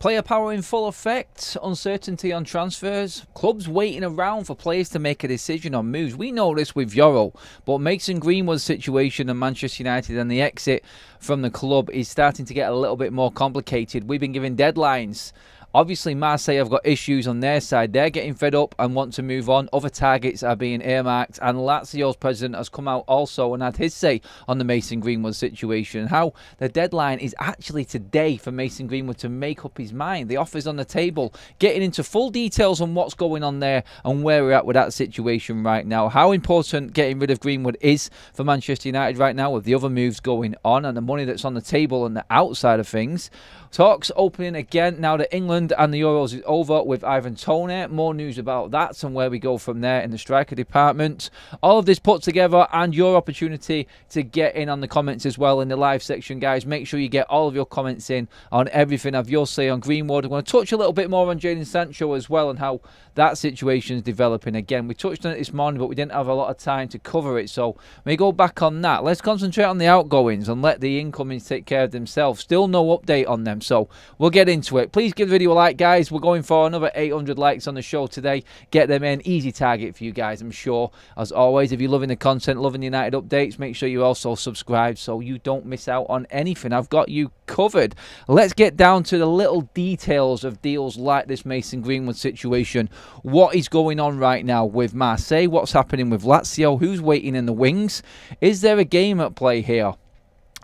Player power in full effect, uncertainty on transfers, clubs waiting around for players to make a decision on moves. We know this with Yoro, but Mason Greenwood's situation and Manchester United and the exit from the club is starting to get a little bit more complicated. We've been given deadlines. Obviously, Marseille have got issues on their side. They're getting fed up and want to move on. Other targets are being earmarked. And Lazio's president has come out also and had his say on the Mason Greenwood situation. How the deadline is actually today for Mason Greenwood to make up his mind. The offer's on the table. Getting into full details on what's going on there and where we're at with that situation right now. How important getting rid of Greenwood is for Manchester United right now with the other moves going on and the money that's on the table and the outside of things. Talks opening again now that England and the Euros is over with Toney. More news about that and where we go from there in the striker department. All of this put together and your opportunity to get in on the comments as well in the live section, guys. Make sure you get all of your comments in on everything. Have your say on Greenwood. I'm going to touch a little bit more on Jadon Sancho as well and how that situation is developing. Again, we touched on it this morning, but we didn't have a lot of time to cover it. So we go back on that. Let's concentrate on the outgoings and let the incomings take care of themselves. Still no update on them. So we'll get into it. Please give the video a like, guys. We're going for another 800 likes on the show today. Get them in. Easy target for you guys, I'm sure. As always, if you're loving the content, loving the United updates, make sure you also subscribe so you don't miss out on anything. I've got you covered. Let's get down to the little details of deals like this Mason Greenwood situation. What is going on right now with Marseille? What's happening with Lazio? Who's waiting in the wings? Is there a game at play here?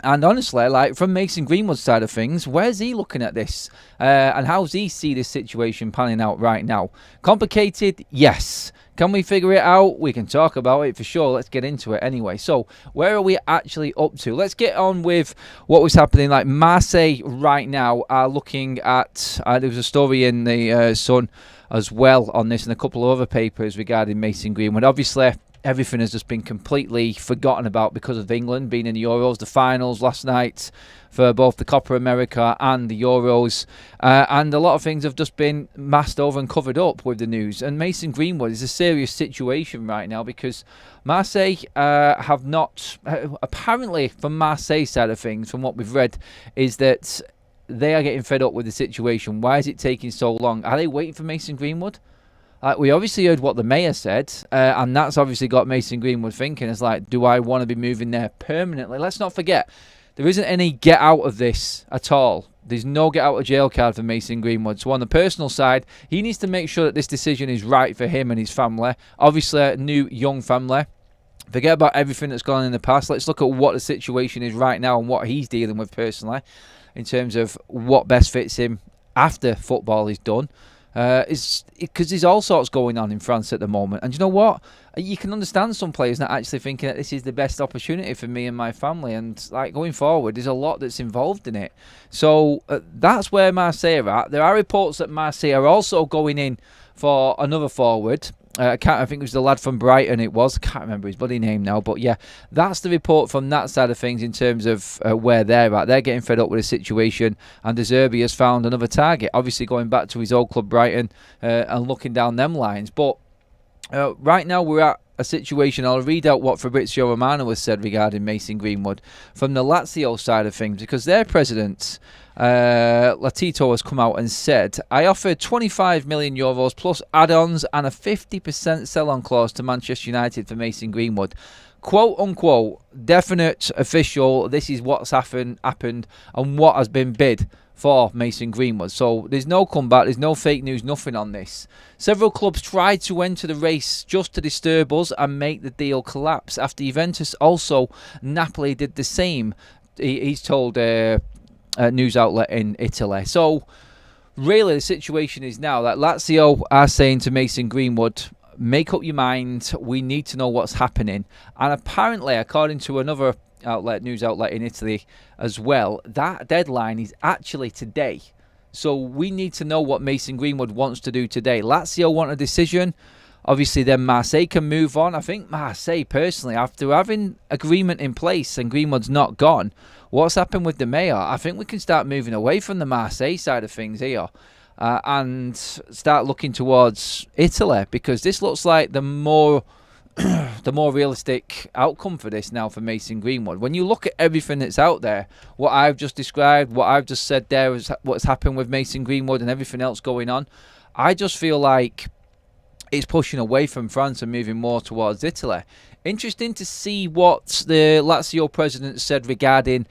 And honestly, like from Mason Greenwood's side of things, where's he looking at this? And how's he see this situation panning out right now? Complicated? Yes. Can we figure it out? We can talk about it for sure. Let's get into it anyway. So, where are we actually up to? Let's get on with what was happening. Like Marseille right now are looking at... there was a story in the Sun as well on this and a couple of other papers regarding Mason Greenwood. Obviously, everything has just been completely forgotten about because of England being in the Euros, the finals last night for both the Copa America and the Euros. And a lot of things have just been masked over and covered up with the news. And Mason Greenwood is a serious situation right now because Marseille have not... apparently, from Marseille's side of things, from what we've read, is that they are getting fed up with the situation. Why is it taking so long? Are they waiting for Mason Greenwood? We obviously heard what the mayor said, and that's obviously got Mason Greenwood thinking. It's like, do I want to be moving there permanently? Let's not forget, there isn't any get out of this at all. There's no get out of jail card for Mason Greenwood. So on the personal side, he needs to make sure that this decision is right for him and his family. Obviously, a new young family. Forget about everything that's gone on in the past. Let's look at what the situation is right now and what he's dealing with personally in terms of what best fits him after football is done. Because there's all sorts going on in France at the moment. And you know what? You can understand some players not actually thinking that this is the best opportunity for me and my family. And like going forward, there's a lot that's involved in it. So that's where Marseille are at. There are reports that Marseille are also going in for another forward. I think it was the lad from Brighton it was. I can't remember his bloody name now. But yeah, that's the report from that side of things in terms of where they're at. They're getting fed up with the situation. And De Zerbi has found another target. Obviously going back to his old club Brighton and looking down them lines. But right now we're at a situation. I'll read out what Fabrizio Romano has said regarding Mason Greenwood from the Lazio side of things. Because their president... Latito has come out and said, I offered 25 million euros plus add-ons and a 50% sell-on clause to Manchester United for Mason Greenwood. Quote unquote, definite, official, this is what's happened and what has been bid for Mason Greenwood. So there's no comeback, there's no fake news, nothing on this. Several clubs tried to enter the race just to disturb us and make the deal collapse. After Juventus, also Napoli did the same. He's told... news outlet in Italy. So really the situation is now that Lazio are saying to Mason Greenwood, make up your mind, we need to know what's happening. And apparently, according to another news outlet in Italy as well, that deadline is actually today. So we need to know what Mason Greenwood wants to do today. Lazio want a decision. Obviously, then Marseille can move on. I think Marseille, personally, after having agreement in place and Greenwood's not gone, what's happened with the mayor? I think we can start moving away from the Marseille side of things here and start looking towards Italy, because this looks like the more the more realistic outcome for this now for Mason Greenwood. When you look at everything that's out there, what I've just described, what I've just said there is what's happened with Mason Greenwood and everything else going on, I just feel like it's pushing away from France and moving more towards Italy. Interesting to see what the Lazio president said regarding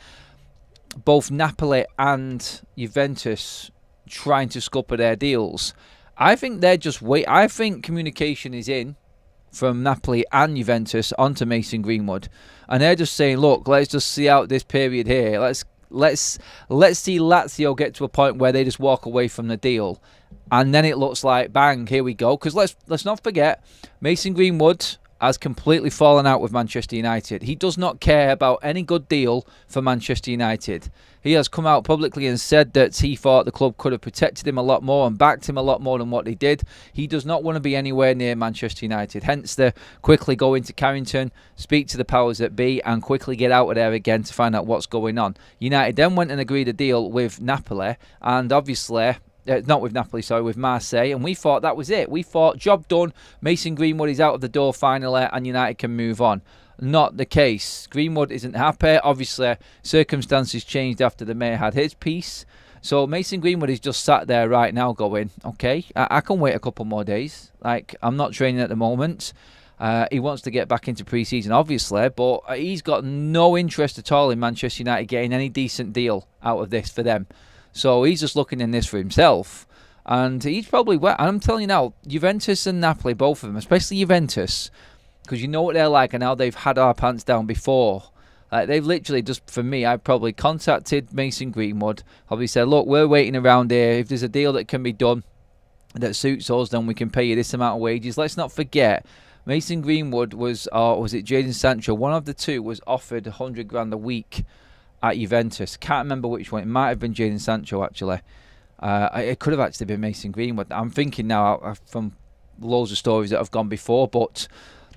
both Napoli and Juventus trying to scupper their deals. I think they're just I think communication is in from Napoli and Juventus onto Mason Greenwood, and they're just saying, look, let's just see out this period here. Let's see Lazio get to a point where they just walk away from the deal, and then it looks like bang, here we go. Because let's not forget, Mason Greenwood has completely fallen out with Manchester United. He does not care about any good deal for Manchester United. He has come out publicly and said that he thought the club could have protected him a lot more and backed him a lot more than what they did. He does not want to be anywhere near Manchester United. Hence the quickly go into Carrington, speak to the powers that be, and quickly get out of there again to find out what's going on. United then went and agreed a deal with Napoli, and obviously not with Napoli, sorry, with Marseille, and we thought that was it. We thought, job done, Mason Greenwood is out of the door finally, and United can move on. Not the case. Greenwood isn't happy. Obviously, circumstances changed after the mayor had his piece. So Mason Greenwood is just sat there right now going, okay, I can wait a couple more days. Like, I'm not training at the moment. He wants to get back into pre-season, obviously, but he's got no interest at all in Manchester United getting any decent deal out of this for them. So he's just looking in this for himself. And he's probably, and I'm telling you now, Juventus and Napoli, both of them, especially Juventus, because you know what they're like and how they've had our pants down before. They've literally just, for me, I've probably contacted Mason Greenwood, probably said, look, we're waiting around here. If there's a deal that can be done that suits us, then we can pay you this amount of wages. Let's not forget, Mason Greenwood was it Jadon Sancho? One of the two was offered 100 grand a week at Juventus. Can't remember which one. It might have been Jadon Sancho, actually. It could have actually been Mason Greenwood. I'm thinking now from loads of stories that have gone before, but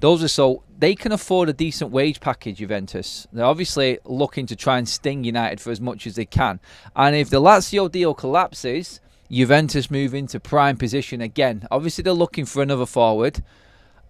those are so they can afford a decent wage package, Juventus. They're obviously looking to try and sting United for as much as they can. And if the Lazio deal collapses, Juventus move into prime position again. Obviously, they're looking for another forward,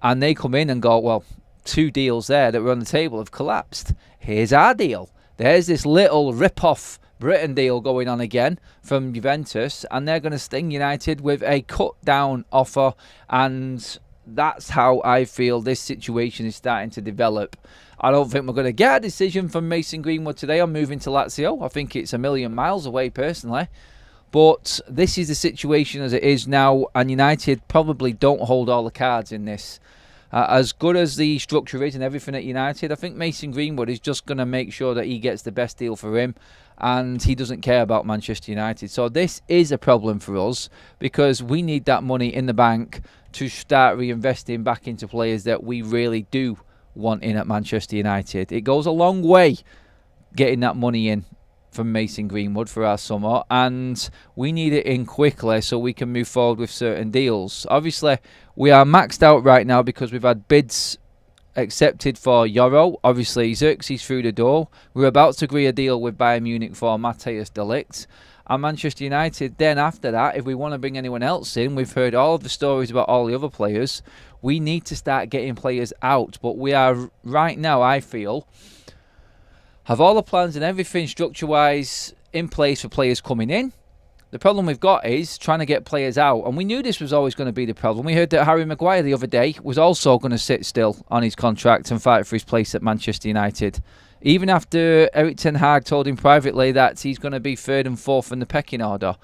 and they come in and go, well, 2 deals there that were on the table have collapsed. Here's our deal. There's this little rip-off Britain deal going on again from Juventus, and they're going to sting United with a cut-down offer, and that's how I feel this situation is starting to develop. I don't think we're going to get a decision from Mason Greenwood today on moving to Lazio. I think it's a million miles away, personally. But this is the situation as it is now, and United probably don't hold all the cards in this. As good as the structure is and everything at United, I think Mason Greenwood is just going to make sure that he gets the best deal for him, and he doesn't care about Manchester United. So this is a problem for us, because we need that money in the bank to start reinvesting back into players that we really do want in at Manchester United. It goes a long way getting that money in from Mason Greenwood for our summer, and we need it in quickly so we can move forward with certain deals. Obviously, we are maxed out right now because we've had bids accepted for Yoro. Obviously, Xerxes through the door. We're about to agree a deal with Bayern Munich for Matthias de Ligt. And Manchester United, then after that, if we want to bring anyone else in, we've heard all of the stories about all the other players. We need to start getting players out. But we are, right now, I feel, have all the plans and everything structure-wise in place for players coming in. The problem we've got is trying to get players out. And we knew this was always going to be the problem. We heard that Harry Maguire the other day was also going to sit still on his contract and fight for his place at Manchester United. Even after Erik ten Hag told him privately that he's going to be 3rd and 4th in the pecking order.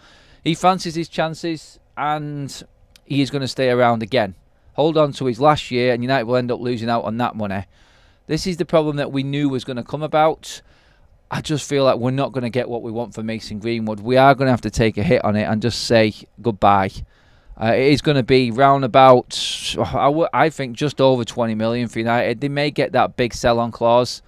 He fancies his chances and he is going to stay around again. Hold on to his last year and United will end up losing out on that money. This is the problem that we knew was going to come about. I just feel like we're not going to get what we want for Mason Greenwood. We are going to have to take a hit on it and just say goodbye. It is going to be round about, I think, just over 20 million for United. They may get that big sell-on clause.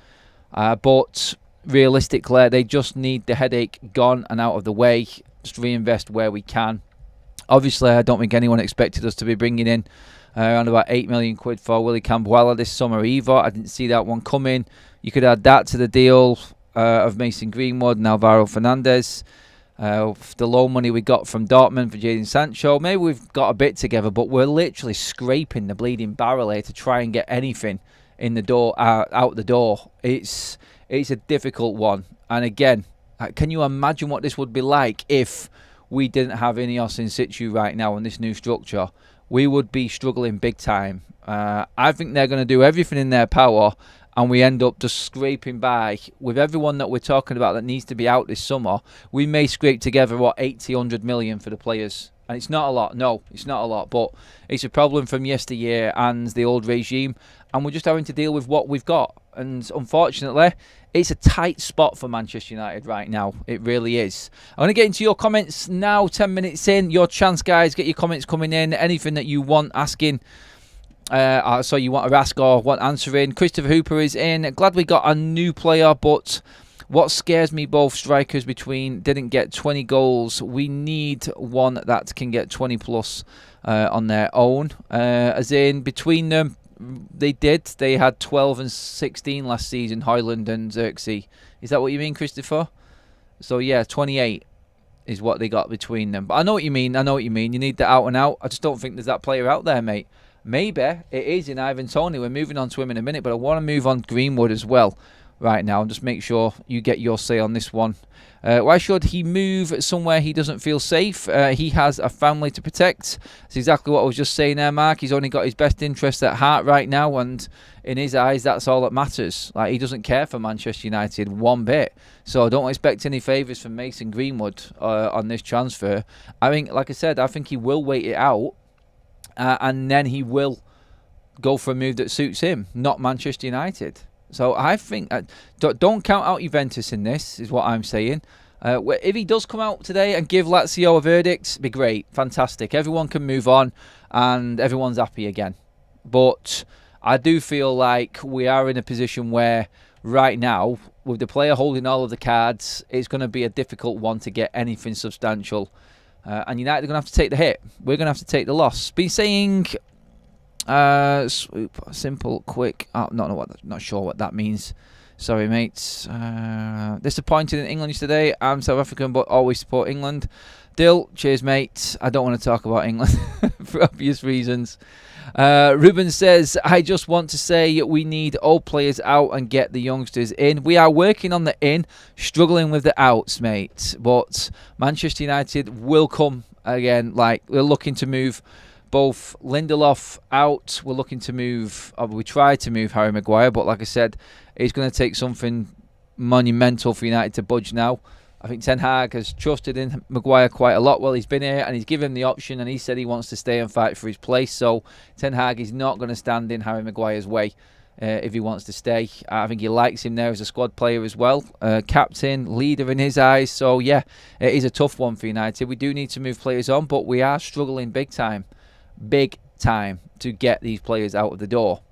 But realistically, they just need the headache gone and out of the way. Just reinvest where we can. Obviously, I don't think anyone expected us to be bringing in around about 8 million quid for Willy Cambuala this summer either. I didn't see that one coming. You could add that to the deal of Mason Greenwood and Alvaro Fernandez. The loan money we got from Dortmund for Jadon Sancho, maybe we've got a bit together, but we're literally scraping the bleeding barrel here to try and get anything in the door, out the door. It's a difficult one. And again, can you imagine what this would be like if we didn't have Ineos in situ right now in this new structure? We would be struggling big time. I think they're going to do everything in their power, and we end up just scraping by with everyone that we're talking about that needs to be out this summer. We may scrape together, 80, 100 million for the players. And it's not a lot. No, it's not a lot. But it's a problem from yesteryear and the old regime. And we're just having to deal with what we've got. And unfortunately, it's a tight spot for Manchester United right now. It really is. I'm going to get into your comments now, 10 minutes in. Your chance, guys. Get your comments coming in. Anything that you want asking. So you want to ask or want answering. Christopher Hooper is in. Glad we got a new player, but what scares me, both strikers between didn't get 20 goals. We need one that can get 20 plus on their own. As in, between them, they did. They had 12 and 16 last season, Højlund and Xerxes. Is that what you mean, Christopher? So yeah, 28 is what they got between them. But I know what you mean. I know what you mean. You need the out and out. I just don't think there's that player out there, mate. Maybe it is in Ivan Toney. We're moving on to him in a minute, but I want to move on Greenwood as well right now and just make sure you get your say on this one. Why should he move somewhere he doesn't feel safe? He has a family to protect. That's exactly what I was just saying there, Mark. He's only got his best interest at heart right now, and in his eyes, that's all that matters. Like, he doesn't care for Manchester United one bit. So don't expect any favours from Mason Greenwood on this transfer. I think, like I said, I think he will wait it out. And then he will go for a move that suits him, not Manchester United. So I think, don't count out Juventus in this, is what I'm saying. If he does come out today and give Lazio a verdict, it'd be great, fantastic. Everyone can move on and everyone's happy again. But I do feel like we are in a position where right now, with the player holding all of the cards, it's going to be a difficult one to get anything substantial. And United are going to have to take the hit. We're going to have to take the loss. Been saying swoop, simple, quick. Oh, not sure what that means. Sorry, mates. Disappointed in England yesterday. I'm South African, but always support England. Dill, cheers, mate. I don't want to talk about England for obvious reasons. Ruben says, I just want to say we need old players out and get the youngsters in. We are working on the in, struggling with the outs, mate. But Manchester United will come again. Like, we're looking to move both Lindelof out. We're looking to move, we tried to move Harry Maguire, but like I said, it's going to take something monumental for United to budge now. I think Ten Hag has trusted in Maguire quite a lot while he's been here, and he's given him the option, and he said he wants to stay and fight for his place. So Ten Hag is not going to stand in Harry Maguire's way if he wants to stay. I think he likes him there as a squad player as well. Captain, leader in his eyes. So yeah, it is a tough one for United. We do need to move players on, but we are struggling big time to get these players out of the door.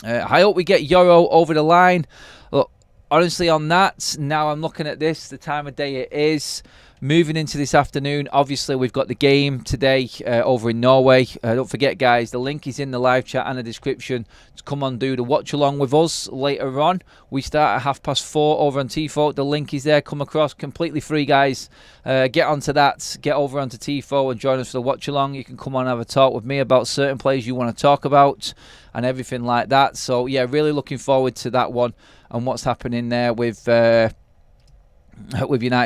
I hope we get Yoro over the line. Look, honestly, on that, now I'm looking at this, the time of day it is, moving into this afternoon. Obviously, we've got the game today over in Norway. Don't forget, guys, the link is in the live chat and the description to come on, do the watch along with us later on. We start at 4:30 over on Tifo. The link is there. Come across, completely free, guys. Get onto that. Get over onto Tifo and join us for the watch along. You can come on and have a talk with me about certain players you want to talk about and everything like that. So yeah, really looking forward to that one and what's happening there with United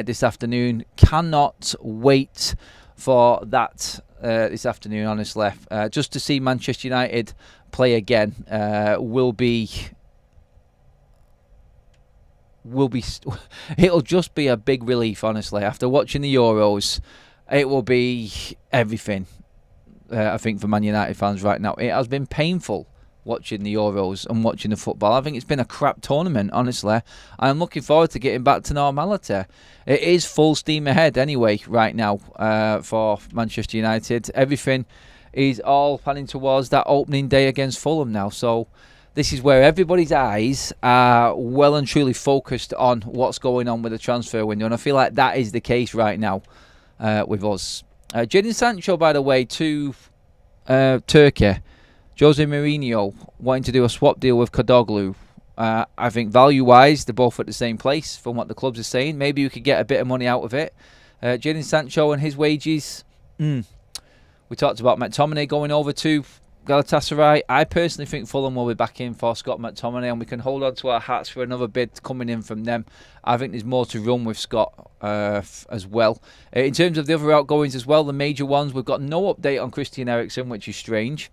this afternoon. Cannot wait for that this afternoon, honestly. Just to see Manchester United play again will be it'll just be a big relief, honestly. After watching the Euros, it will be everything, I think, for Man United fans right now. It has been painful watching the Euros and watching the football. I think it's been a crap tournament, honestly. I'm looking forward to getting back to normality. It is full steam ahead anyway right now for Manchester United. Everything is all planning towards that opening day against Fulham now. So this is where everybody's eyes are well and truly focused on what's going on with the transfer window. And I feel like that is the case right now with us. Jadon Sancho, by the way, to Turkey. Jose Mourinho wanting to do a swap deal with Kadoglu. I think value-wise, they're both at the same place from what the clubs are saying. Maybe you could get a bit of money out of it. Jadon Sancho and his wages. We talked about McTominay going over to Galatasaray. I personally think Fulham will be back in for Scott McTominay, and we can hold on to our hats for another bid coming in from them. I think there's more to run with Scott as well. In terms of the other outgoings as well, the major ones, we've got no update on Christian Eriksen, which is strange.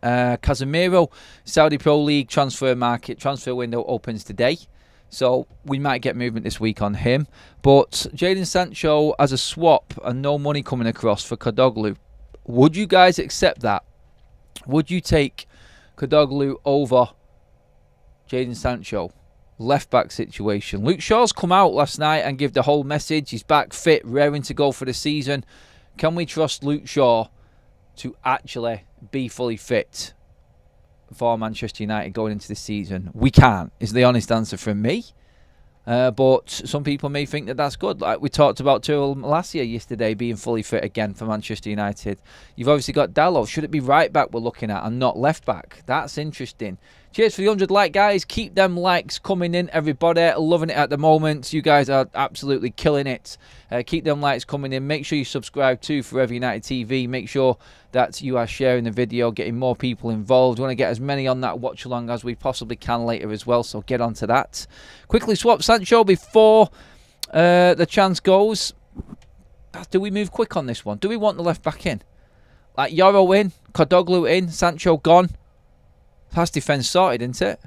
Casemiro, Saudi Pro League transfer window opens today, so we might get movement this week on him. But Jadon Sancho as a swap and no money coming across for Kodoglu, would you guys accept that? Would you take Kodoglu over Jadon Sancho? Left back situation. Luke Shaw's come out last night and give the whole message. He's back fit, raring to go for the season. Can we trust Luke Shaw to actually be fully fit for Manchester United going into the season? We can't, is the honest answer from me. But some people may think that that's good. Like we talked about Tyrell Malacia yesterday being fully fit again for Manchester United. You've obviously got Dalot. Should it be right back we're looking at and not left back? That's interesting. Cheers for the 100 like, guys. Keep them likes coming in, everybody. Loving it at the moment. You guys are absolutely killing it. Keep them likes coming in. Make sure you subscribe to Forever United TV. Make sure that you are sharing the video, getting more people involved. We want to get as many on that watch along as we possibly can later as well, so get on to that. Quickly swap Sancho before the chance goes. Do we move quick on this one? Do we want the left back in? Like Yoro in, Kodoglu in, Sancho gone. That's defence sorted, isn't it?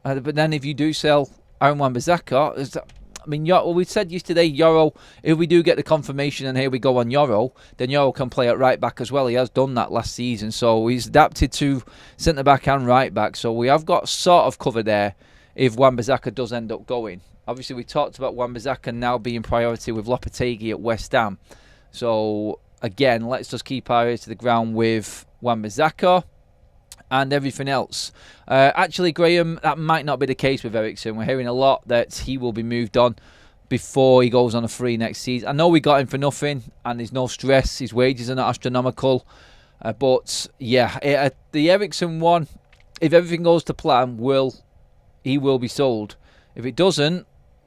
But then if you do sell Wan Bissaka, I mean, we said yesterday, Yoro, if we do get the confirmation and here we go on Yoro, then Yoro can play at right back as well. He has done that last season, so he's adapted to centre back and right back. So we have got sort of cover there if Wan Bissaka does end up going. Obviously, we talked about Wan Bissaka now being priority with Lopetegui at West Ham. So again, let's just keep our ears to the ground with Wan Bissaka and everything else. Actually, Graham, that might not be the case with Eriksen. We're hearing a lot that he will be moved on before he goes on a free next season. I know we got him for nothing and there's no stress. His wages are not astronomical. But yeah, the Eriksen one, if everything goes to plan, he will be sold. If it doesn't,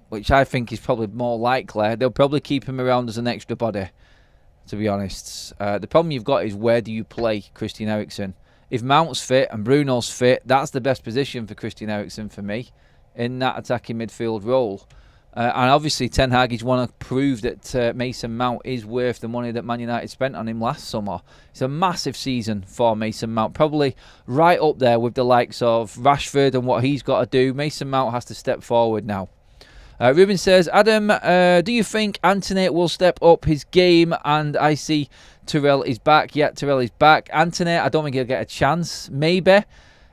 which I think is probably more likely, they'll probably keep him around as an extra body, to be honest. The problem you've got is, where do you play Christian Eriksen? If Mount's fit and Bruno's fit, that's the best position for Christian Eriksen for me, in that attacking midfield role. And obviously Ten Hag is want to prove that Mason Mount is worth the money that Man United spent on him last summer. It's a massive season for Mason Mount, probably right up there with the likes of Rashford and what he's got to do. Mason Mount has to step forward now. Ruben says, Adam, do you think Antony will step up his game? And I see Tyrell is back. Yeah, Tyrell is back. Antony, I don't think he'll get a chance. Maybe.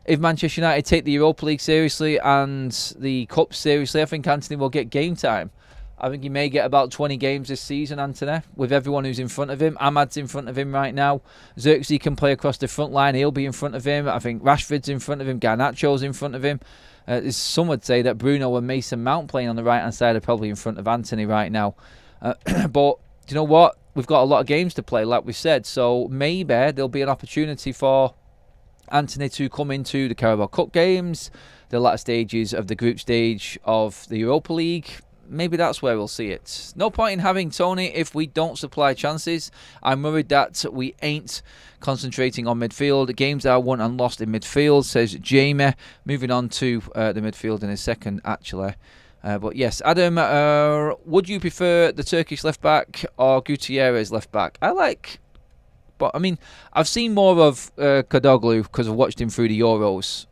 If Manchester United take the Europa League seriously and the Cup seriously, I think Antony will get game time. I think he may get about 20 games this season, Antony, with everyone who's in front of him. Ahmad's in front of him right now. Xerxes can play across the front line. He'll be in front of him. I think Rashford's in front of him. Garnacho's in front of him. Some would say that Bruno and Mason Mount playing on the right-hand side are probably in front of Antony right now. But do you know what? We've got a lot of games to play, like we said. So maybe there'll be an opportunity for Antony to come into the Carabao Cup games, the latter stages of the group stage of the Europa League. Maybe that's where we'll see it. No point in having Toney if we don't supply chances. I'm worried that we ain't concentrating on midfield. Games are won and lost in midfield, says Jamie. Moving on to the midfield in a second, actually. But yes, Adam, would you prefer the Turkish left-back or Gutierrez left-back? But I mean, I've seen more of Kodoglu because I've watched him through the Euros.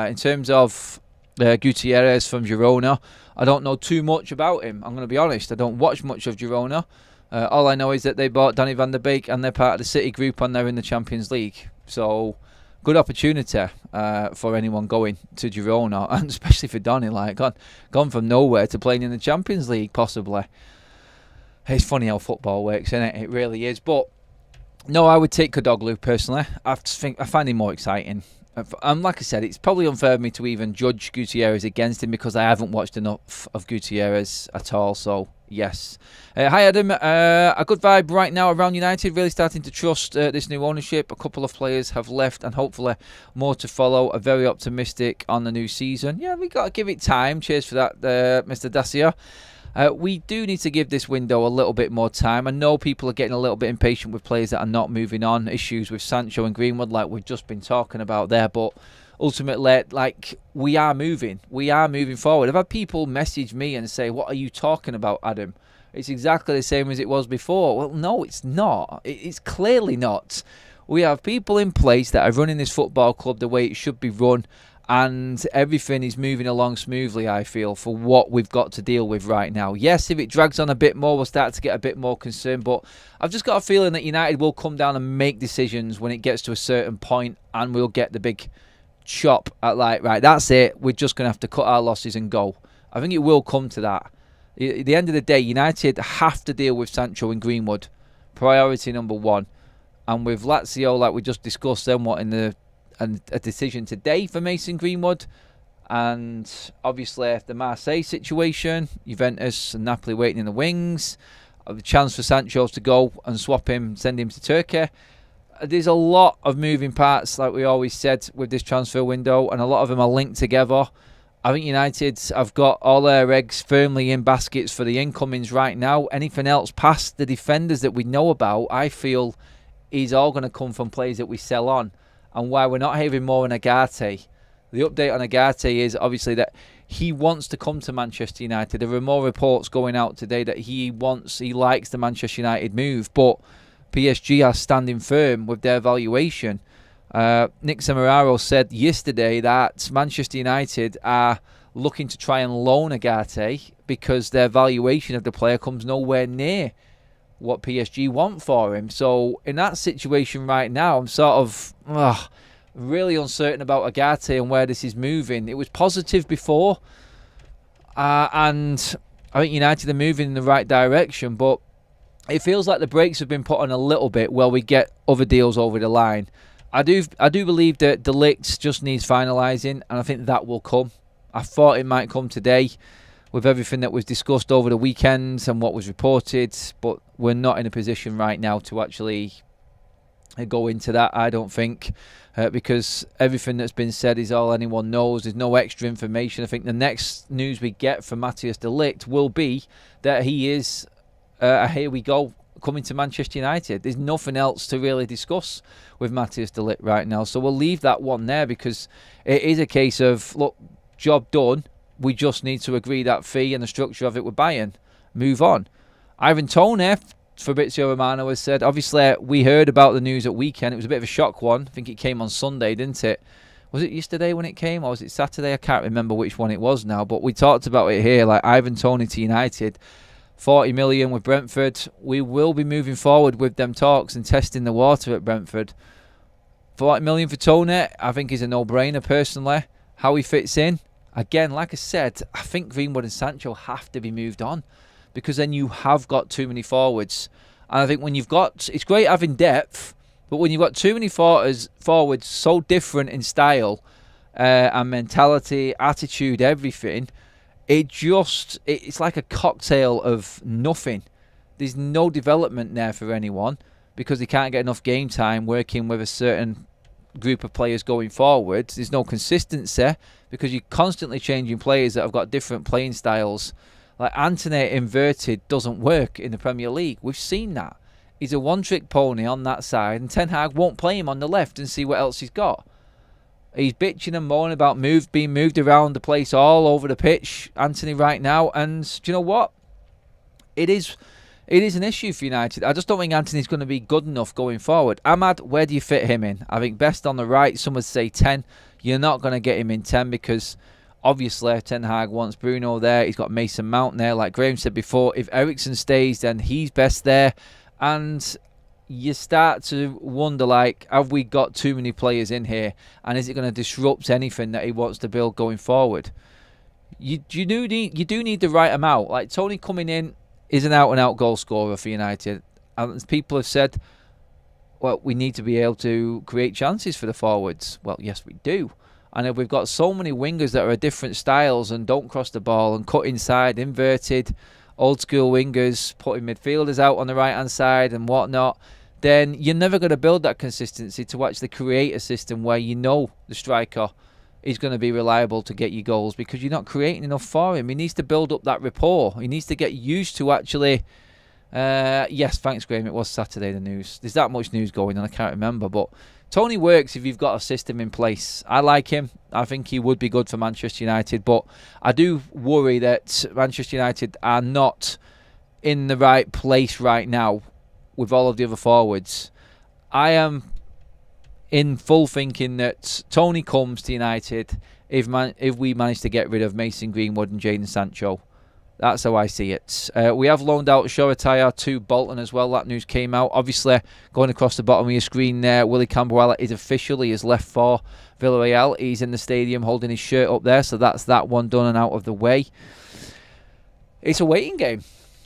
In terms of Gutierrez from Girona, I don't know too much about him. I'm going to be honest. I don't watch much of Girona. All I know is that they bought Donny van der Beek and they're part of the City group and they're in the Champions League. So, good opportunity for anyone going to Girona, and especially for Donny, gone from nowhere to playing in the Champions League, possibly. It's funny how football works, isn't it? It really is. But no, I would take Kodoglu personally. I find him more exciting. And like I said, it's probably unfair of me to even judge Gutierrez against him because I haven't watched enough of Gutierrez at all. So, yes. Hi, Adam. A good vibe right now around United. Really starting to trust this new ownership. A couple of players have left and hopefully more to follow. Are very optimistic on the new season. Yeah, we got to give it time. Cheers for that, Mr. Dacia. We do need to give this window a little bit more time. I know people are getting a little bit impatient with players that are not moving on. Issues with Sancho and Greenwood, like we've just been talking about there. But ultimately, like, we are moving. We are moving forward. I've had people message me and say, "What are you talking about, Adam? It's exactly the same as it was before." Well, no, it's not. It's clearly not. We have people in place that are running this football club the way it should be run. And everything is moving along smoothly, I feel, for what we've got to deal with right now. Yes, if it drags on a bit more, we'll start to get a bit more concerned. But I've just got a feeling that United will come down and make decisions when it gets to a certain point, and we'll get the big chop at, like, right, that's it. We're just going to have to cut our losses and go. I think it will come to that. At the end of the day, United have to deal with Sancho and Greenwood. Priority number one. And with Lazio, like we just discussed, then what in the... and a decision today for Mason Greenwood, and obviously the Marseille situation, Juventus and Napoli waiting in the wings, the chance for Sancho to go and swap him, send him to Turkey. There's a lot of moving parts, like we always said, with this transfer window, and a lot of them are linked together. I think United have got all their eggs firmly in baskets for the incomings right now. Anything else past the defenders that we know about, I feel, is all going to come from players that we sell on. And why we're not having more on Ugarte. The update on Ugarte is obviously that he wants to come to Manchester United. There are more reports going out today that he likes the Manchester United move, but PSG are standing firm with their valuation. Nick Semeraro said yesterday that Manchester United are looking to try and loan Ugarte because their valuation of the player comes nowhere near what PSG want for him. So in that situation right now, I'm sort of really uncertain about Ugarte and where this is moving. It was positive before, and I think United are moving in the right direction, but it feels like the brakes have been put on a little bit while we get other deals over the line. I do believe that Ligt just needs finalising, and I think that will come. I thought it might come today with everything that was discussed over the weekend and what was reported, but we're not in a position right now to actually go into that, I don't think, because everything that's been said is all anyone knows. There's no extra information. I think the next news we get from Matthias de Ligt will be that he is, here we go, coming to Manchester United. There's nothing else to really discuss with Matthias de Ligt right now, so we'll leave that one there, because it is a case of, look, job done. We just need to agree that fee and the structure of it with Bayern. Move on. Ivan Toney, Fabrizio Romano, has said, obviously, we heard about the news at weekend. It was a bit of a shock one. I think it came on Sunday, didn't it? Was it yesterday when it came, or was it Saturday? I can't remember which one it was now, but we talked about it here, like Ivan Toney to United, 40 million with Brentford. We will be moving forward with them talks and testing the water at Brentford. 40 million for Toney, I think, is a no-brainer, personally. How he fits in, again, like I said, I think Greenwood and Sancho have to be moved on, because then you have got too many forwards. And I think when you've got, it's great having depth, but when you've got too many forwards so different in style and mentality, attitude, everything, it's like a cocktail of nothing. There's no development there for anyone, because they can't get enough game time working with a certain group of players going forward. There's no consistency, because you're constantly changing players that have got different playing styles. Like Antony inverted doesn't work in the Premier League. We've seen that. He's a one-trick pony on that side, and Ten Hag won't play him on the left and see what else he's got. He's bitching and moaning about being moved around the place all over the pitch, Antony, right now. And do you know what? It is an issue for United. I just don't think Antony's going to be good enough going forward. Ahmad, where do you fit him in? I think best on the right. Some would say 10. You're not going to get him in 10, because obviously Ten Hag wants Bruno there. He's got Mason Mount there. Like Graham said before, if Eriksen stays, then he's best there. And you start to wonder, like, have we got too many players in here? And is it going to disrupt anything that he wants to build going forward? You do need the right amount. Like, Toney coming in is an out-and-out goal scorer for United. And people have said, well, we need to be able to create chances for the forwards. Well, yes, we do. And if we've got so many wingers that are different styles and don't cross the ball and cut inside, inverted, old-school wingers, putting midfielders out on the right-hand side and whatnot, then you're never going to build that consistency to actually create a system where you know the striker is going to be reliable to get you goals, because you're not creating enough for him. He needs to build up that rapport. He needs to get used to actually... yes, thanks, Graham. It was Saturday, the news. There's that much news going on, I can't remember. But Toney works if you've got a system in place. I like him. I think he would be good for Manchester United. But I do worry that Manchester United are not in the right place right now with all of the other forwards. I am in full thinking that Toney comes to United if we manage to get rid of Mason Greenwood and Jadon Sancho. That's how I see it. We have loaned out Ugarte to Bolton as well. That news came out. Obviously, going across the bottom of your screen there, Willy Camberwell is officially has left for Villarreal. He's in the stadium holding his shirt up there, so that's that one done and out of the way. It's a waiting game.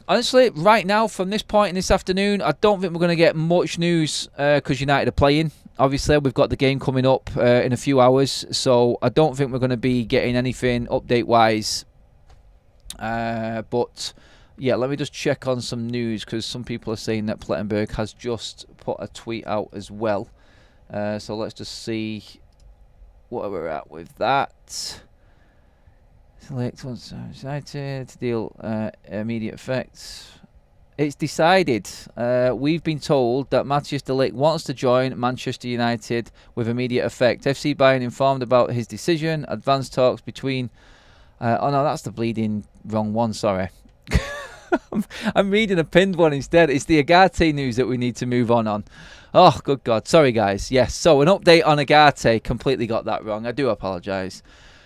Honestly, right now, from this point in this afternoon, I don't think we're going to get much news because United are playing. Obviously, we've got the game coming up in a few hours, so I don't think we're going to be getting anything update-wise. But, yeah, let me just check on some news, because some people are saying that Plettenberg has just put a tweet out as well. So let's just see where we're at with that. Select once United to deal immediate effects. It's decided. We've been told that Matthias de Ligt wants to join Manchester United with immediate effect. FC Bayern informed about his decision. Advanced talks between... oh no, that's the bleeding wrong one, sorry. I'm reading a pinned one instead. It's the Ugarte news that we need to move on. Oh, good God. Sorry, guys. Yes, so an update on Ugarte. Completely got that wrong. I do apologise.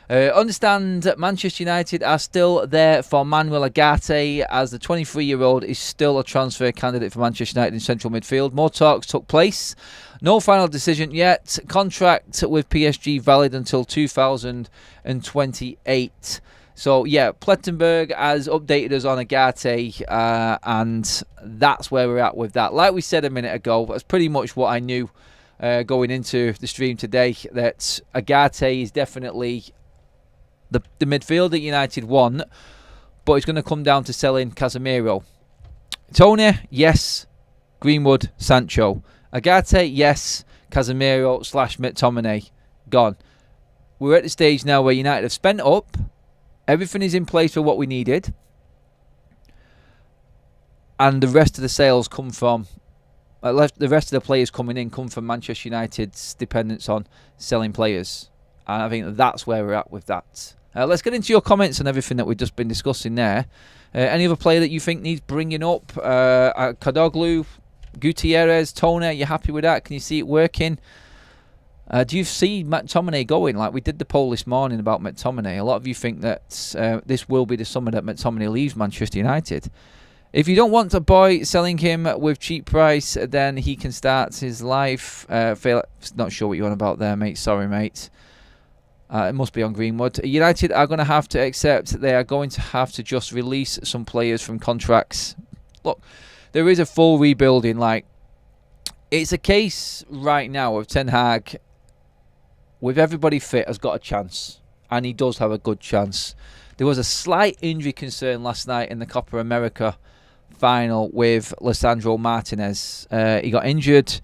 Understand that Manchester United are still there for Manuel Ugarte, as the 23-year-old is still a transfer candidate for Manchester United in central midfield. More talks took place. No final decision yet. Contract with PSG valid until 2028. So, yeah, Plettenberg has updated us on Ugarte, and that's where we're at with that. Like we said a minute ago, that's pretty much what I knew going into the stream today, that Ugarte is definitely the midfield that United want, but it's going to come down to selling Casemiro. Toney, yes. Greenwood, Sancho. Ugarte, yes. Casemiro / McTominay, gone. We're at the stage now where United have spent up. Everything is in place for what we needed. And the rest of the sales come from... the rest of the players coming in come from Manchester United's dependence on selling players. And I think that's where we're at with that. Let's get into your comments on everything that we've just been discussing there. Any other player that you think needs bringing up? Kadoglu, Gutierrez, Toney, you happy with that? Can you see it working? Do you see McTominay going? Like we did the poll this morning about McTominay. A lot of you think that this will be the summer that McTominay leaves Manchester United. If you don't want a boy selling him with cheap price, then he can start his life. Not sure what you're on about there, mate. Sorry, mate. It must be on Greenwood. United are going to have to accept they are going to have to just release some players from contracts. Look, there is a full rebuilding. Like, it's a case right now of Ten Hag, with everybody fit, has got a chance. And he does have a good chance. There was a slight injury concern last night in the Copa America final with Lisandro Martinez. He got injured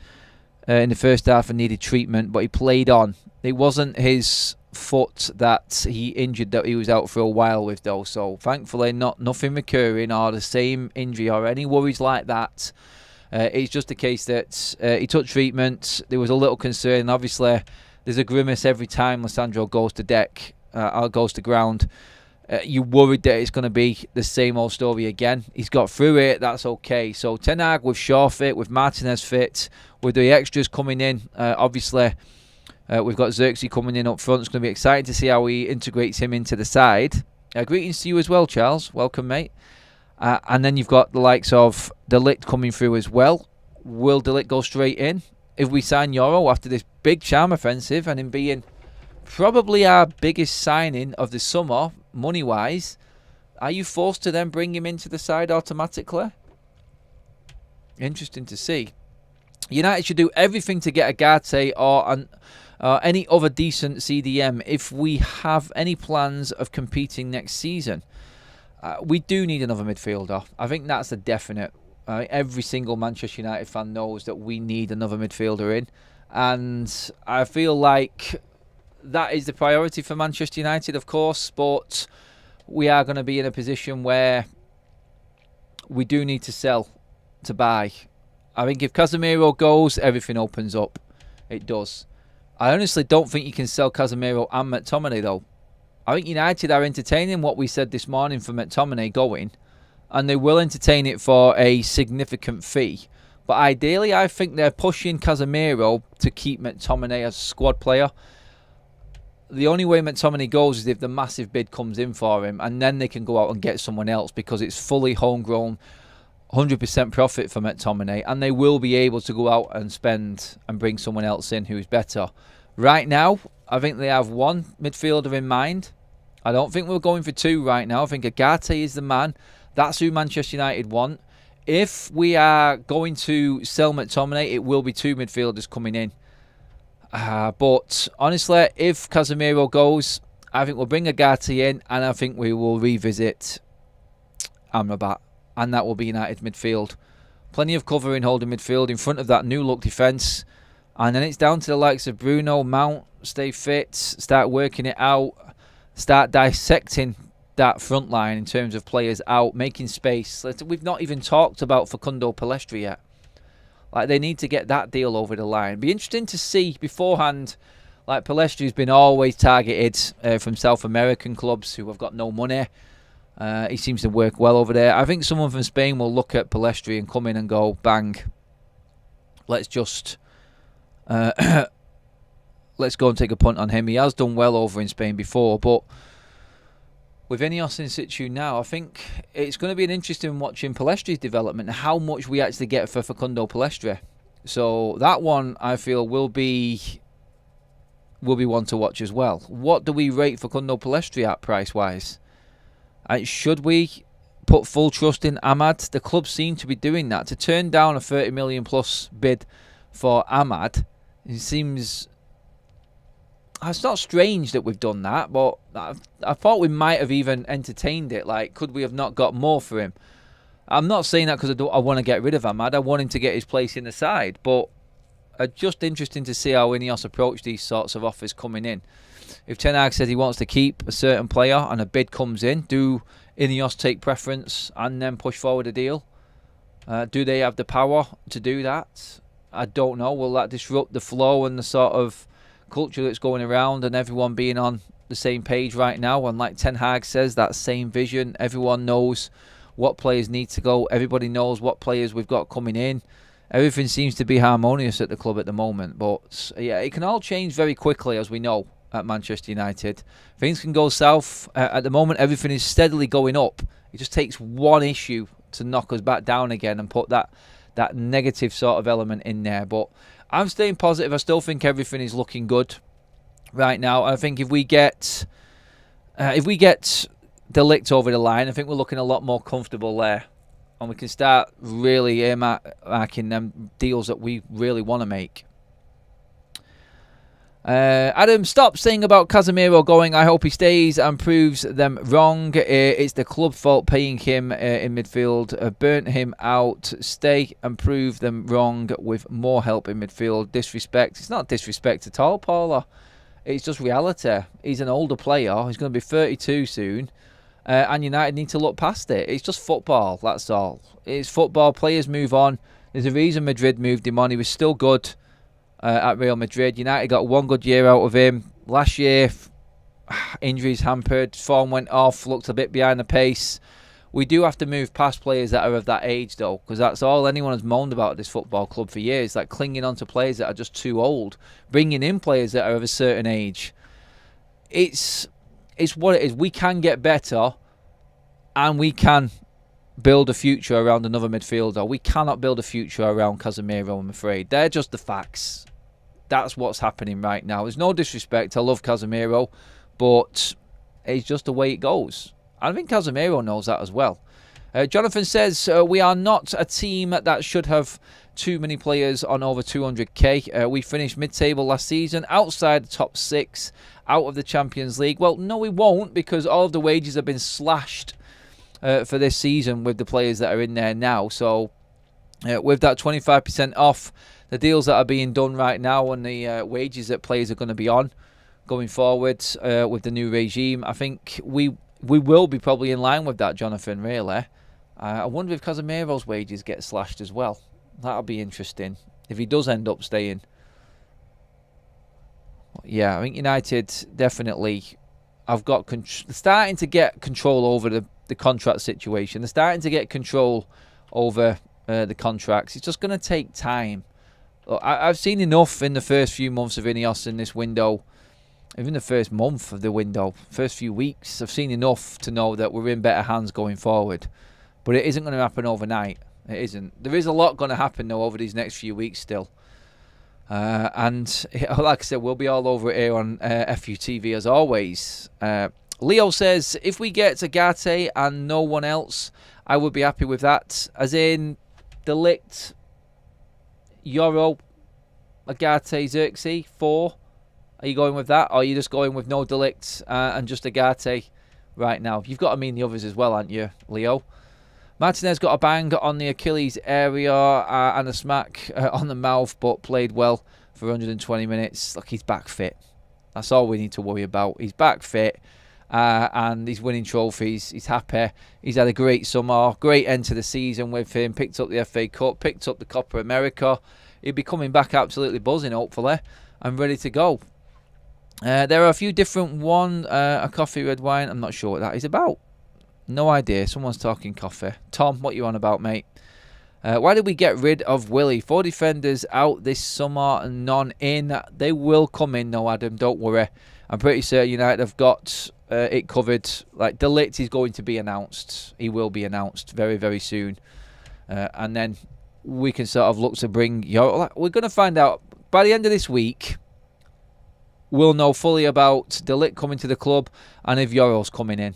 in the first half and needed treatment, but he played on. It wasn't his foot that he injured that he was out for a while with, though. So thankfully nothing recurring or the same injury or any worries like that. It's just a case that he took treatment. There was a little concern, and obviously there's a grimace every time Lisandro goes to deck or goes to ground. You worried that it's going to be the same old story again. He's got through it. That's okay. So Ten Hag with Shaw fit, with Martinez fit, with the extras coming in. Obviously, we've got Xerxes coming in up front. It's going to be exciting to see how he integrates him into the side. Greetings to you as well, Charles. Welcome, mate. And then you've got the likes of De Ligt coming through as well. Will De Ligt go straight in? If we sign Yoro after this big charm offensive and him being probably our biggest signing of the summer, money-wise, are you forced to then bring him into the side automatically? Interesting to see. United should do everything to get Ugarte or any other decent CDM if we have any plans of competing next season. We do need another midfielder. I think that's a definite. Every single Manchester United fan knows that we need another midfielder in. And I feel like that is the priority for Manchester United, of course, but we are going to be in a position where we do need to sell to buy. I think if Casemiro goes, everything opens up. It does. I honestly don't think you can sell Casemiro and McTominay, though. I think United are entertaining what we said this morning for McTominay going, and they will entertain it for a significant fee. But ideally, I think they're pushing Casemiro to keep McTominay as a squad player. The only way McTominay goes is if the massive bid comes in for him, and then they can go out and get someone else, because it's fully homegrown, 100% profit for McTominay, and they will be able to go out and spend and bring someone else in who's better. Right now, I think they have one midfielder in mind. I don't think we're going for two right now. I think Ugarte is the man. That's who Manchester United want. If we are going to sell McTominay, it will be two midfielders coming in. But honestly, if Casemiro goes, I think we'll bring Ugarte in, and I think we will revisit Amrabat, and that will be United's midfield. Plenty of cover in holding midfield in front of that new look defence, and then it's down to the likes of Bruno, Mount, stay fit, start working it out, start dissecting that front line in terms of players out, making space. We've not even talked about Facundo Palestra yet. Like, they need to get that deal over the line. Be interesting to see beforehand. Like, Palestri's been always targeted from South American clubs who have got no money. He seems to work well over there. I think someone from Spain will look at Palestri and come in and go, bang, let's just let's go and take a punt on him. He has done well over in Spain before, but with Ineos in situ now, I think it's going to be an interesting watching Palestri's development and how much we actually get for Facundo Palestra. So that one, I feel, will be one to watch as well. What do we rate Facundo Palestra at price-wise? Should we put full trust in Ahmad? The club seem to be doing that. To turn down a 30 million plus bid for Ahmad, it seems... It's not strange that we've done that, but I thought we might have even entertained it. Like, could we have not got more for him? I'm not saying that because I want to get rid of Ahmad. I want him to get his place in the side. But just interesting to see how Ineos approach these sorts of offers coming in. If Ten Hag says he wants to keep a certain player and a bid comes in, do Ineos take preference and then push forward a deal? Do they have the power to do that? I don't know. Will that disrupt the flow and the sort of culture that's going around and everyone being on the same page right now? And like Ten Hag says, that same vision. Everyone knows what players need to go. Everybody knows what players we've got coming in. Everything seems to be harmonious at the club at the moment. But yeah, it can all change very quickly, as we know, at Manchester United. Things can go south. At the moment, everything is steadily going up. It just takes one issue to knock us back down again and put that negative sort of element in there. But I'm staying positive. I still think everything is looking good right now. I think if we get the Ligt over the line, I think we're looking a lot more comfortable there, and we can start really earmarking them deals that we really want to make. Adam, stop saying about Casemiro going. I hope he stays and proves them wrong. It's the club fault paying him in midfield. Burnt him out. Stay and prove them wrong with more help in midfield. Disrespect. It's not disrespect at all, Paula. It's just reality. He's an older player. He's going to be 32 soon. And United need to look past it. It's just football, that's all. It's football. Players move on. There's a reason Madrid moved him on. He was still good at Real Madrid. United got one good year out of him. Last year, injuries hampered. Form went off. Looked a bit behind the pace. We do have to move past players that are of that age, though, because that's all anyone has moaned about at this football club for years, like clinging on to players that are just too old, bringing in players that are of a certain age. It's what it is. We can get better, and we can build a future around another midfielder. We cannot build a future around Casemiro, I'm afraid. They're just the facts. That's what's happening right now. There's no disrespect. I love Casemiro, but it's just the way it goes. I think Casemiro knows that as well. Jonathan says, we are not a team that should have too many players on over 200k. We finished mid-table last season, outside the top 6, out of the Champions League. Well, no, we won't, because all of the wages have been slashed for this season with the players that are in there now. So with that 25% off, the deals that are being done right now and the wages that players are going to be on, going forward with the new regime. I think we will be probably in line with that, Jonathan, really. I wonder if Casemiro's wages get slashed as well. That'll be interesting if he does end up staying. Yeah, I think United definitely have got starting to get control over the contract situation. They're starting to get control over the contracts. It's just going to take time. I've seen enough in the first few months of Ineos in this window, even the first month of the window, first few weeks. I've seen enough to know that we're in better hands going forward. But it isn't going to happen overnight. It isn't. There is a lot going to happen, though, over these next few weeks still. And like I said, we'll be all over it here on FUTV as always. Leo says, if we get Ugarte and no one else, I would be happy with that. As in, Ligt, Yoro, Ugarte, Xerxes, 4. Are you going with that? Or are you just going with no Ligt and just Ugarte right now? You've got to mean the others as well, aren't you, Leo? Martinez got a bang on the Achilles area and a smack on the mouth, but played well for 120 minutes. Look, he's back fit. That's all we need to worry about. He's back fit and he's winning trophies. He's happy. He's had a great summer, great end to the season with him. Picked up the FA Cup, picked up the Copa America. He'll be coming back absolutely buzzing, hopefully, and ready to go. There are a few different a coffee, red wine. I'm not sure what that is about. No idea. Someone's talking coffee. Tom, what you on about, mate? Why did we get rid of Willie? 4 defenders out this summer and none in. They will come in, no, Adam. Don't worry. I'm pretty certain United have got it covered. Like, Ligt is going to be announced. He will be announced very, very soon. And then we can sort of look to bring Yoro. We're going to find out by the end of this week. We'll know fully about Ligt coming to the club and if Yoro's coming in.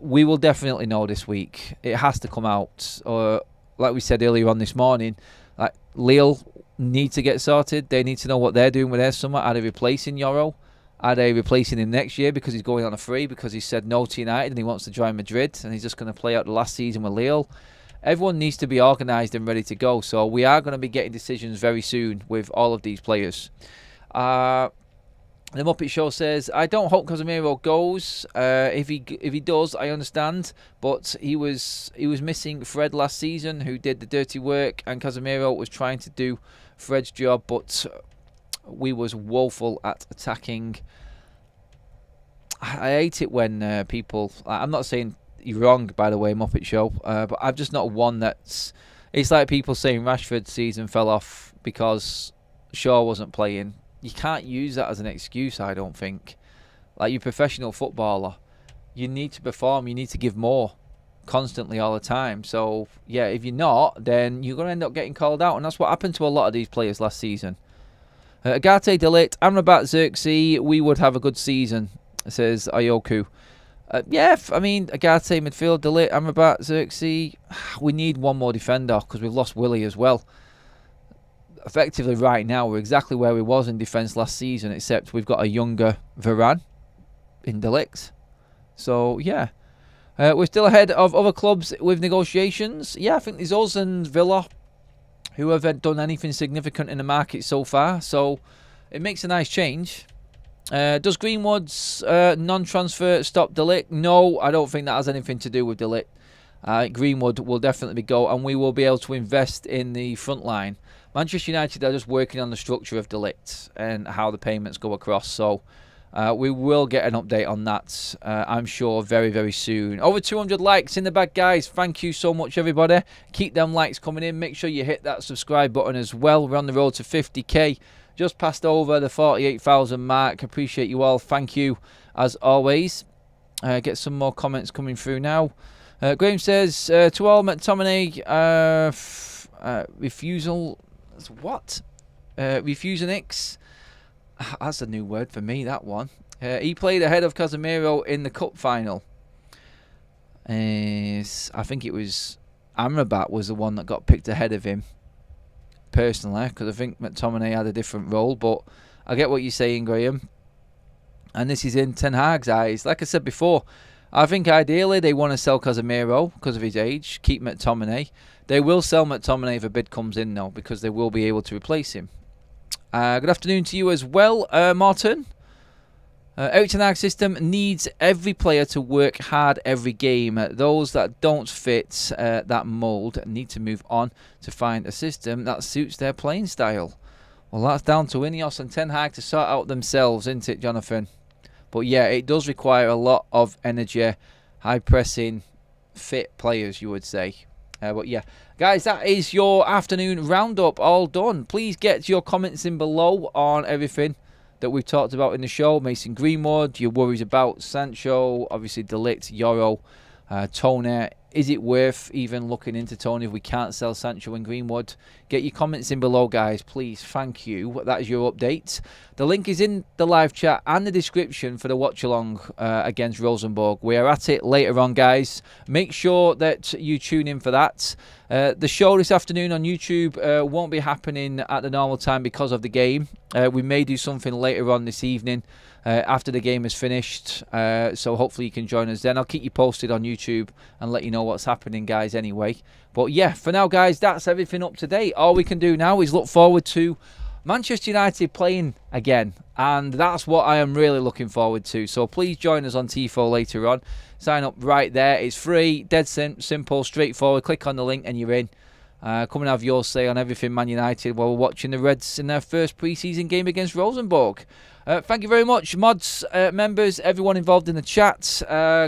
We will definitely know this week. It has to come out. Or, like we said earlier on this morning, like Lille need to get sorted. They need to know what they're doing with their summer. Are they replacing Yoro? Are they replacing him next year because he's going on a free because he said no to United and he wants to join Madrid and he's just going to play out the last season with Lille? Everyone needs to be organised and ready to go. So we are going to be getting decisions very soon with all of these players. The Muppet Show says, I don't hope Casemiro goes. If he does, I understand. But he was missing Fred last season, who did the dirty work, and Casemiro was trying to do Fred's job, but we was woeful at attacking. I hate it when people... I'm not saying you're wrong, by the way, Muppet Show, but I'm just not one that's... It's like people saying Rashford's season fell off because Shaw wasn't playing. You can't use that as an excuse, I don't think. Like, you're a professional footballer. You need to perform. You need to give more constantly all the time. So, yeah, if you're not, then you're going to end up getting called out. And that's what happened to a lot of these players last season. Ugarte, Ligt, Amrabat, Xerxes, we would have a good season, says Ayoku. Yeah, I mean, Ugarte, midfield, Ligt, Amrabat, Xerxes. We need one more defender because we've lost Willie as well. Effectively right now we're exactly where we was in defence last season, except we've got a younger Varane in De Ligt. So yeah, we're still ahead of other clubs with negotiations. Yeah, I think there's us and Villa who haven't done anything significant in the market so far, so it makes a nice change. Does Greenwood's non-transfer stop De Ligt? No, I don't think that has anything to do with De Ligt. Greenwood will definitely go, and we will be able to invest in the front line. Manchester United are just working on the structure of De Ligt and how the payments go across. So we will get an update on that, I'm sure, very, very soon. Over 200 likes in the bag, guys. Thank you so much, everybody. Keep them likes coming in. Make sure you hit that subscribe button as well. We're on the road to 50k. Just passed over the 48,000 mark. Appreciate you all. Thank you, as always. Get some more comments coming through now. Graham says, to all McTominay, refusal... What? Refusionix? That's a new word for me, that one. He played ahead of Casemiro in the cup final. I think it was Amrabat was the one that got picked ahead of him, personally, because I think McTominay had a different role, but I get what you're saying, Graham. And this is in Ten Hag's eyes. Like I said before, I think ideally they want to sell Casemiro because of his age, keep McTominay. They will sell McTominay if a bid comes in, though, because they will be able to replace him. Good afternoon to you as well, Martin. Erik ten Hag's system needs every player to work hard every game. Those that don't fit that mould need to move on to find a system that suits their playing style. Well, that's down to Ineos and Ten Hag to sort out themselves, isn't it, Jonathan? But yeah, it does require a lot of energy, high pressing, fit players, you would say. But yeah, guys, that is your afternoon roundup all done. Please get your comments in below on everything that we've talked about in the show. Mason Greenwood, your worries about Sancho, obviously Ligt, Yoro, Toney. Is it worth even looking into Toney if we can't sell Sancho and Greenwood? Get your comments in below, guys, please. Thank you. That is your update. The link is in the live chat and the description for the watch-along against Rosenborg. We are at it later on, guys. Make sure that you tune in for that. The show this afternoon on YouTube won't be happening at the normal time because of the game. We may do something later on this evening after the game is finished. So hopefully you can join us then. I'll keep you posted on YouTube and let you know what's happening, guys, anyway. But yeah, for now, guys, that's everything up to date. All we can do now is look forward to Manchester United playing again, and that's what I am really looking forward to. So please join us on Tifo later on. Sign up right there. It's free, dead simple, straightforward. Click on the link and you're in. Come and have your say on everything Man United while we're watching the Reds in their first pre-season game against Rosenborg. Thank you very much, mods, members, everyone involved in the chat.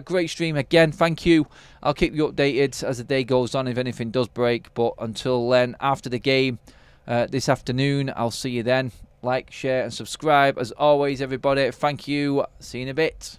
Great stream again. Thank you. I'll keep you updated as the day goes on if anything does break. But until then, after the game this afternoon, I'll see you then. Like, share and subscribe. As always, everybody, thank you. See you in a bit.